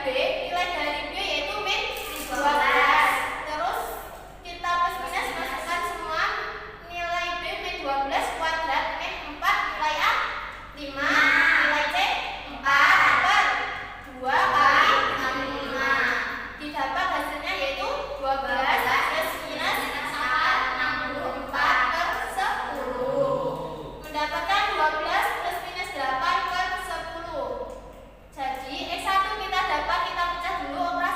B, nilai dari B yaitu min 12. Terus kita plus minus masukkan semua nilai B min 12 kuadrat min 4 nilai A 5 nilai C 4 per 2 kali 65. Didapat hasilnya yaitu 12 plus minus 64 per 10. Mendapatkan 12 plus minus 8 per 10. Jadi X1 kita dapat, kita pecah dulu operasi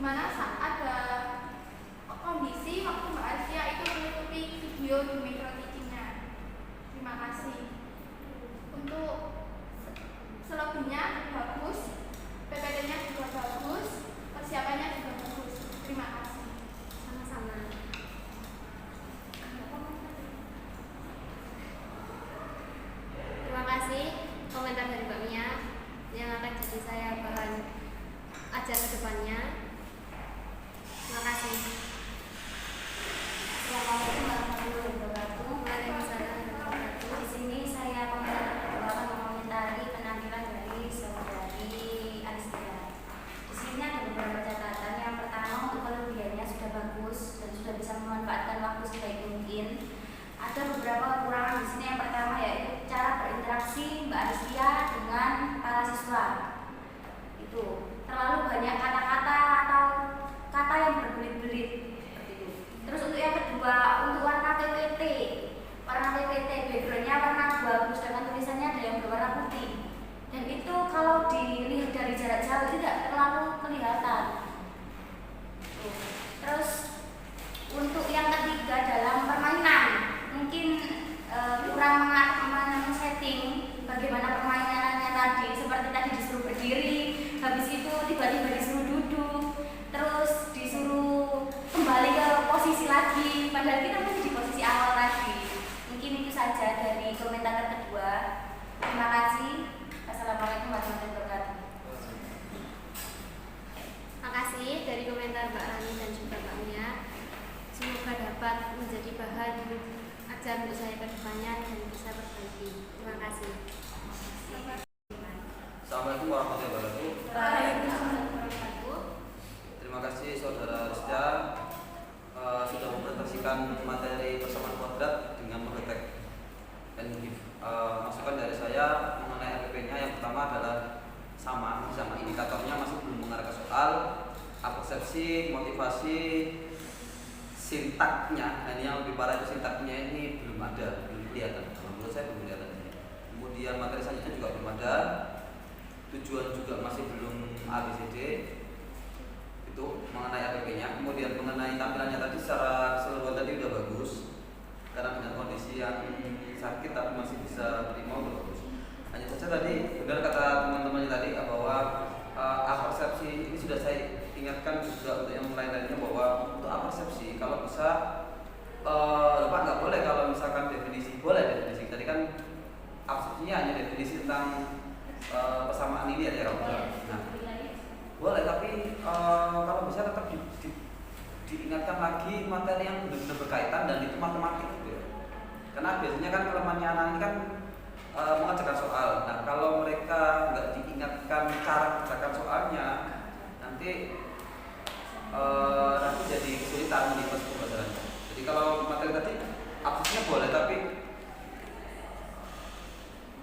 dimana saat ada kondisi waktu Mbak Asia itu mengikuti video di micro teaching-nya. Terima kasih. Untuk selebihnya bagus, PPT-nya juga bagus, persiapannya juga bagus. Terima kasih. Sama-sama. Terima kasih komentar dari Mbak Mia yang akan jadi saya bahan ajar ke depannya. Terima kasih. Assalamualaikum warahmatullahi wabarakatuh. Waalaikumsalam warahmatullahi wabarakatuh. Di sini saya akan mengomentari penampilan dari saudari Aristia. Di sini ada beberapa catatan. Yang pertama, untuk kelebihannya sudah bagus dan sudah bisa memanfaatkan waktu sebaik mungkin. Ada beberapa kekurangan di sini. Yang pertama yaitu cara berinteraksi Mbak Aristia dengan para siswa. Itu terlalu banyak kata-kata atau kata yang berbelit-belit. Terus untuk yang kedua, untuk warna PPT backgroundnya warna abu-abu, sedangkan tulisannya ada yang berwarna putih. Dan itu kalau dilihat dari jarak jauh tidak terlalu kelihatan. Terus untuk yang ketiga, dalam permainan mungkin kurang setting bagaimana permainannya tadi. Seperti tadi disuruh berdiri, habis itu tiba-tiba disuruh duduk, terus disuruh kembali ke posisi lagi, padahal kita masih di posisi awal tadi. Mungkin itu saja dari komentar kedua. Terima kasih. Assalamualaikum warahmatullahi wabarakatuh. Terima kasih dari komentar Mbak Rani dan juga Mbak Mia. Semoga dapat menjadi bahan ajar untuk saya ke depannya dan bisa berbagi. Terima kasih. Assalamualaikum warahmatullahi wabarakatuh. Waalaikumsalam warahmatullahi wabarakatuh. Terima kasih saudara Rizda sudah mempresentasikan materi persamaan kuadrat dengan menggetek dan masukan dari saya mengenai RPP-nya. Yang pertama adalah sama indikatornya masih belum mengarah ke soal, persepsi, motivasi, sintaknya. Ini yang lebih parah itu sintaknya ini belum ada, belum kelihatan. Menurut saya belum kelihatan. Kemudian materi selanjutnya juga belum ada, tujuan juga masih belum ABCD. Itu mengenai RPP-nya. Kemudian mengenai tampilannya tadi secara keseluruhan tadi udah bagus, karena dengan kondisi yang sakit tapi masih bisa terima udah bagus. Hanya saja tadi benar kata teman-temannya tadi bahwa persepsi ini sudah saya ingatkan juga untuk yang lain-lainnya bahwa untuk persepsi kalau bisa Pak nggak boleh kalau misalkan definisi, boleh definisi tadi kan persepsinya hanya definisi tentang persamaan ini ya. Nah, boleh, tapi kalau bisa tetap diingatkan lagi materi yang benar-benar berkaitan dan itu matematik gitu ya. Karena biasanya kan kelemahannya anak ini kan mengerjakan soal. Nah, kalau mereka nggak diingatkan cara mengerjakan soalnya, nanti jadi kesulitan di proses pembelajarannya. Jadi kalau materi tadi absensinya boleh, tapi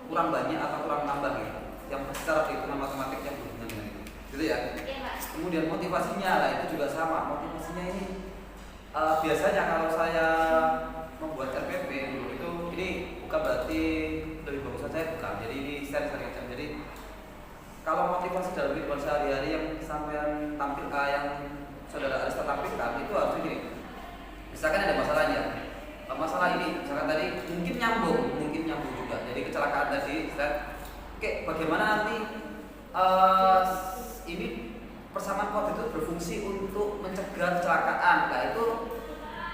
kurang banyak atau kurang nambah gitu. Yang secara perhitungan matematik yang berhubungan dengan itu. Gitu ya. Kemudian motivasinya lah itu juga sama. Motivasinya ini biasanya kalau saya membuat RPP dulu itu ini bukan berarti lebih bagus saya bukan. Jadi ini seri-seri aja. Jadi kalau motivasi dalam kehidupan sehari-hari yang sampean tampilkan, yang saudara Arista tampilkan itu harus ini. Misalkan ada masalahnya. Masalah ini misalkan tadi mungkin nyambung juga. Jadi kecelakaan tadi, oke, bagaimana nanti ini persamaan kuadrat itu berfungsi untuk mencegah kecelakaan. Nah itu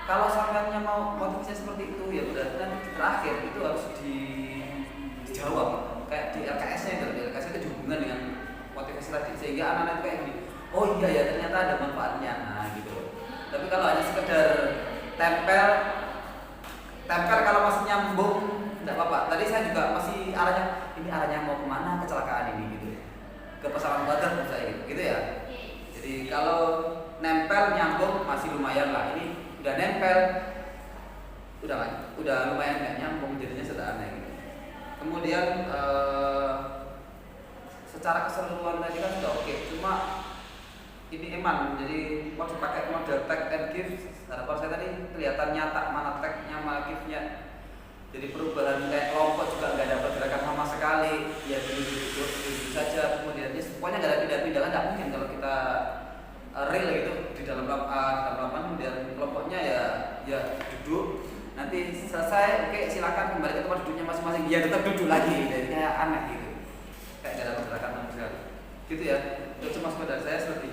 kalau sampeannya mau motivasinya seperti itu ya berarti nanti terakhir itu harus dijawab kayak di LKS-nya itu. Di LKS itu dihubungkan dengan motivasi tadi sehingga anak-anak itu kayak gini, oh iya ya ternyata ada manfaatnya. Nah gitu. Tapi kalau hanya sekedar tempel kalau masih nyambung tidak apa-apa. Tadi saya juga masih arahnya mau kemana kecelakaan ini gitu. Ke persamaan kuadrat misalnya gitu ya. Jadi kalau nempel nyambung masih lumayan lah. Ini udah nempel udah lumayan nggak nyambung, jadinya sederhana gitu. Kemudian secara keseluruhan tadi kan sudah oke. Cuma ini eman, jadi waktu pakai model tag and give, harapan saya tadi kelihatan nyata mana tagnya, mana give-nya. Jadi perubahan kayak kelompok juga nggak dapat gerakan sama sekali, ya dulu saja. Kemudian pokoknya nggak ada pindah-pindah, kan nggak mungkin kalau kita real gitu di dalam lapangan, kemudian kelompoknya ya duduk, nanti selesai oke silakan kembali ke tempat duduknya masing-masing, ya tetap duduk lagi, jadi kayak aneh gitu, kayak gak ada pergerakan sama sekali gitu ya. Itu cuma sekedar saya seperti